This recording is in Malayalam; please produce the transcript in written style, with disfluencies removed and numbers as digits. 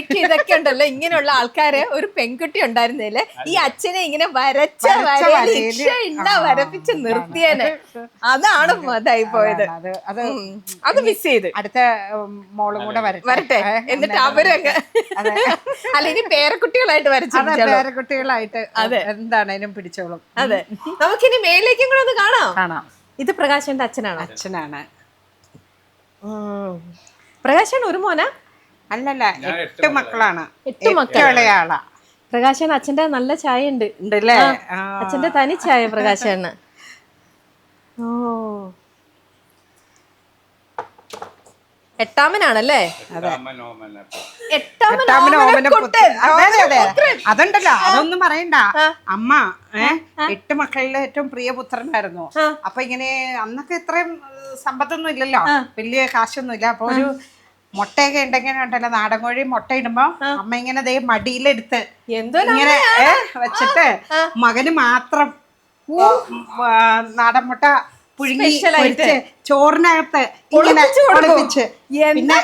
ശരിക്കും ഇതൊക്കെ ഉണ്ടല്ലോ, ഇങ്ങനെയുള്ള ആൾക്കാര് ഒരു പെൺകുട്ടി ഉണ്ടായിരുന്നില്ലേ ഈ അച്ഛനെ ഇങ്ങനെ വരച്ച വരപ്പിച്ച് നിർത്തിയേനെ. അതാണ് ഇതായി പോയത്. അത് മിസ് ചെയ്ത്. അടുത്ത മോളും കൂടെ വരട്ടെ, എന്നിട്ട് അവരങ്ങ് അല്ല ഇനി പേരക്കുട്ടികളായിട്ട് വരച്ചു, പേരക്കുട്ടികളായിട്ട് എന്താണേലും പിടിച്ചോളും. അതെ, നമുക്കിനി മേലേക്കും കൂടെ ഒന്ന് കാണാം. കാണാം. ഇത് പ്രകാശന്റെ അച്ഛനാണോ? അച്ഛനാണ്. പ്രകാശൻ ഒരു മോനാ? അല്ലല്ല, 8 മക്കളാണ്. 8 മക്കളെ ആളാ പ്രകാശൻ. അച്ഛന്റെ നല്ല ചായ ഉണ്ട് ഉണ്ടല്ലേ, അച്ഛന്റെ തനി ചായ പ്രകാശന്. ഓ, 8-മനാണല്ലേ? അതുണ്ടല്ലോ, അതൊന്നും പറയണ്ട. അമ്മ 8 മക്കളിലെ ഏറ്റവും പ്രിയപുത്രനായിരുന്നു. അപ്പൊ ഇങ്ങനെ അന്നൊക്കെ ഇത്രയും സമ്പത്തൊന്നും ഇല്ലല്ലോ, വലിയ കാശൊന്നും ഇല്ല. അപ്പൊ ഒരു മുട്ടയൊക്കെ ഉണ്ടെങ്കിൽ ഉണ്ടല്ലോ, നാടൻ കോഴി മുട്ട ഇടുമ്പോ അമ്മ ഇങ്ങനെ ദേ മടിയിലെടുത്ത് ഇങ്ങനെ വെച്ചിട്ട് മകന് മാത്രം നാടൻ മുട്ട പുഴുങ്ങി ചോറിനകത്ത് ഇങ്ങനെ ഒളിപ്പിച്ച്. പിന്നെ